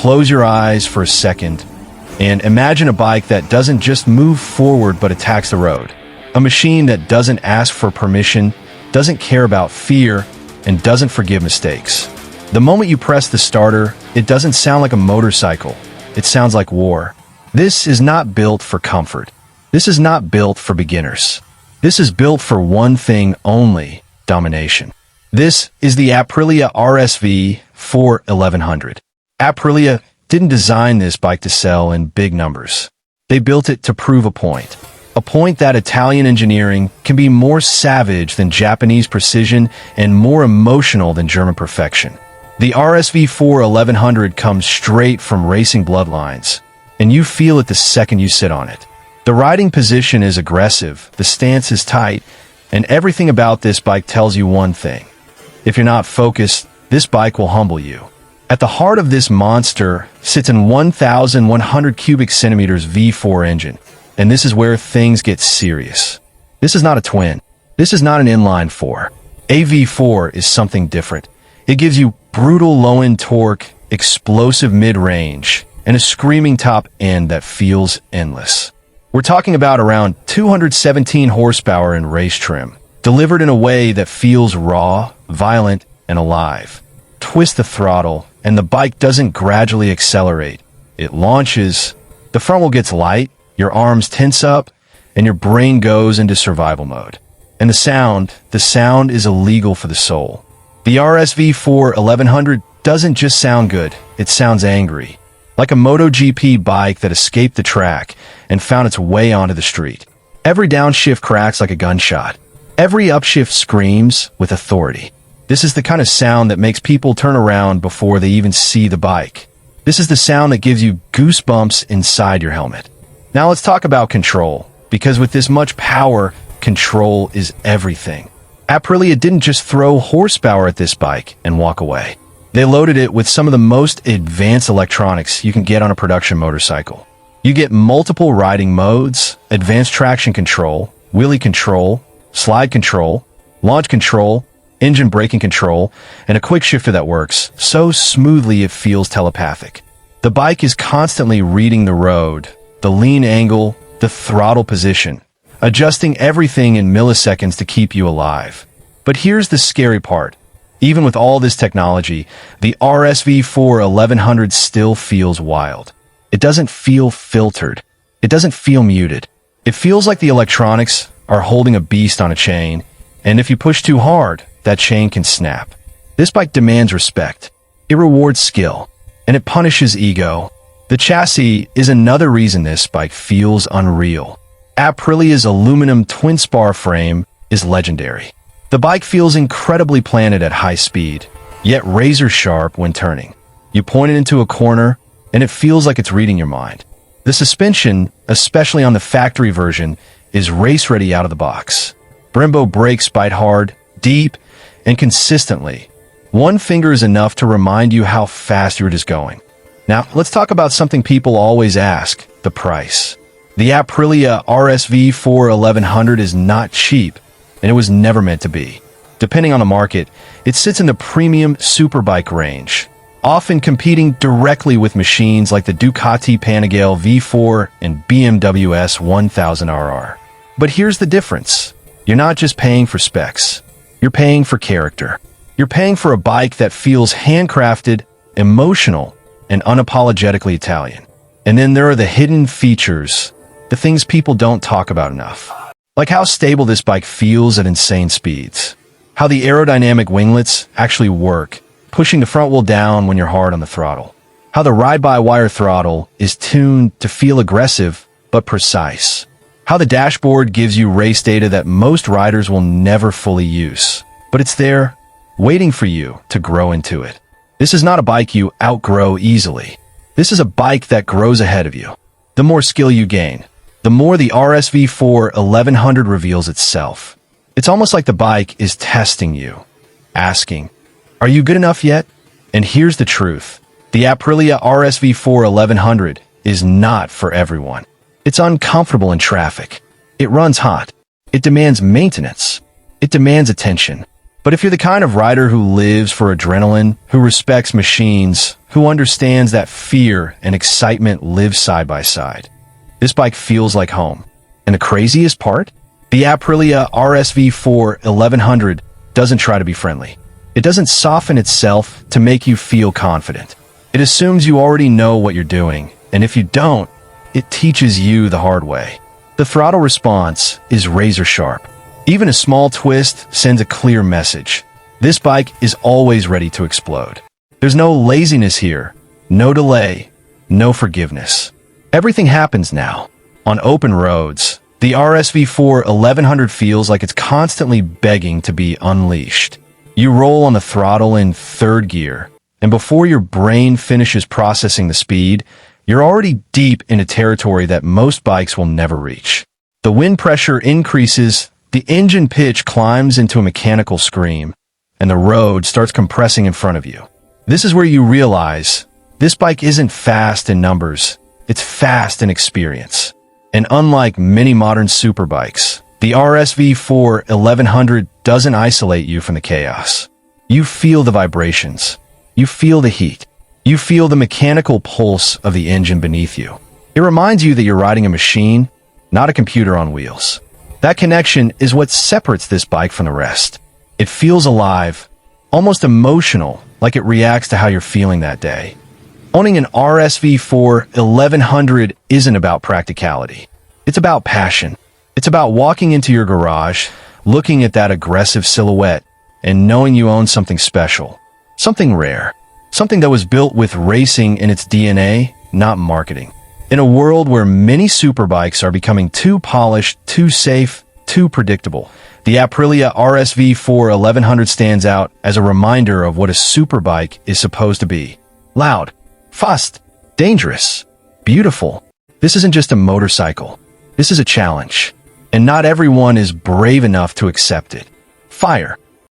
close your eyes for a second and imagine a bike that doesn't just move forward but attacks the road. A machine that doesn't ask for permission, doesn't care about fear, and doesn't forgive mistakes. The moment you press the starter, it doesn't sound like a motorcycle. It sounds like war. This is not built for comfort. This is not built for beginners. This is built for one thing only: domination. This is the Aprilia RSV4 1100. Aprilia didn't design this bike to sell in big numbers. They built it to prove a point that Italian engineering can be more savage than Japanese precision and more emotional than German perfection. The RSV4 1100 comes straight from racing bloodlines, and you feel it the second you sit on it. The riding position is aggressive, the stance is tight, and everything about this bike tells you one thing: if you're not focused, this bike will humble you. At the heart of this monster sits an 1,100 cubic centimeters V4 engine, and this is where things get serious. This is not a twin. This is not an inline 4. A V4 is something different. It gives you brutal low-end torque, explosive mid-range, and a screaming top end that feels endless. We're talking about around 217 horsepower in race trim, delivered in a way that feels raw, violent, and alive. Twist the throttle, and the bike doesn't gradually accelerate. It launches, the front wheel gets light, your arms tense up, and your brain goes into survival mode. And the sound is illegal for the soul. The RSV4 1100 doesn't just sound good, it sounds angry. Like a MotoGP bike that escaped the track and found its way onto the street. Every downshift cracks like a gunshot. Every upshift screams with authority. This is the kind of sound that makes people turn around before they even see the bike. This is the sound that gives you goosebumps inside your helmet. Now let's talk about control, because with this much power, control is everything. Aprilia didn't just throw horsepower at this bike and walk away. They loaded it with some of the most advanced electronics you can get on a production motorcycle. You get multiple riding modes, advanced traction control, wheelie control, slide control, launch control, engine braking control, and a quick shifter that works so smoothly it feels telepathic. The bike is constantly reading the road, the lean angle, the throttle position, adjusting everything in milliseconds to keep you alive. But here's the scary part. Even with all this technology, the RSV4 1100 still feels wild. It doesn't feel filtered. It doesn't feel muted. It feels like the electronics are holding a beast on a chain, and if you push too hard, that chain can snap. This bike demands respect. It rewards skill, and it punishes ego. The chassis is another reason this bike feels unreal. Aprilia's aluminum twin-spar frame is legendary. The bike feels incredibly planted at high speed, yet razor-sharp when turning. You point it into a corner, and it feels like it's reading your mind. The suspension, especially on the factory version, is race-ready out of the box. Brembo brakes bite hard, deep, and consistently. One finger is enough to remind you how fast you're just going. Now, let's talk about something people always ask: the price. The Aprilia RSV4 1100 is not cheap, and it was never meant to be. Depending on the market, it sits in the premium superbike range, often competing directly with machines like the Ducati Panigale V4 and BMW S1000RR. But here's the difference. You're not just paying for specs. You're paying for character. You're paying for a bike that feels handcrafted, emotional, and unapologetically Italian. And then there are the hidden features, the things people don't talk about enough. Like how stable this bike feels at insane speeds. How the aerodynamic winglets actually work, pushing the front wheel down when you're hard on the throttle. How the ride-by-wire throttle is tuned to feel aggressive but precise. How the dashboard gives you race data that most riders will never fully use. But it's there, waiting for you to grow into it. This is not a bike you outgrow easily. This is a bike that grows ahead of you. The more skill you gain, the more the RSV4 1100 reveals itself. It's almost like the bike is testing you, asking, "Are you good enough yet?" And here's the truth. The Aprilia RSV4 1100 is not for everyone. It's uncomfortable in traffic. It runs hot. It demands maintenance. It demands attention. But if you're the kind of rider who lives for adrenaline, who respects machines, who understands that fear and excitement live side by side, this bike feels like home. And the craziest part? The Aprilia RSV4 1100 doesn't try to be friendly. It doesn't soften itself to make you feel confident. It assumes you already know what you're doing, and if you don't, it teaches you the hard way. The throttle response is razor sharp. Even a small twist sends a clear message. This bike is always ready to explode. There's no laziness here, no delay, no forgiveness. Everything happens now. On open roads, the RSV4 1100 feels like it's constantly begging to be unleashed. You roll on the throttle in third gear, and before your brain finishes processing the speed, you're already deep in a territory that most bikes will never reach. The wind pressure increases, the engine pitch climbs into a mechanical scream, and the road starts compressing in front of you. This is where you realize this bike isn't fast in numbers, it's fast in experience. And unlike many modern superbikes, the RSV4 1100 doesn't isolate you from the chaos. You feel the vibrations. You feel the heat. You feel the mechanical pulse of the engine beneath you. It reminds you that you're riding a machine, not a computer on wheels. That connection is what separates this bike from the rest. It feels alive, almost emotional, like it reacts to how you're feeling that day. Owning an RSV4 1100 isn't about practicality. It's about passion. It's about walking into your garage, looking at that aggressive silhouette, and knowing you own something special, something rare, something that was built with racing in its DNA, not marketing. In a world where many superbikes are becoming too polished, too safe, too predictable, the Aprilia RSV4 1100 stands out as a reminder of what a superbike is supposed to be. Loud, fast, dangerous, beautiful. This isn't just a motorcycle. This is a challenge. And not everyone is brave enough to accept it. Fire.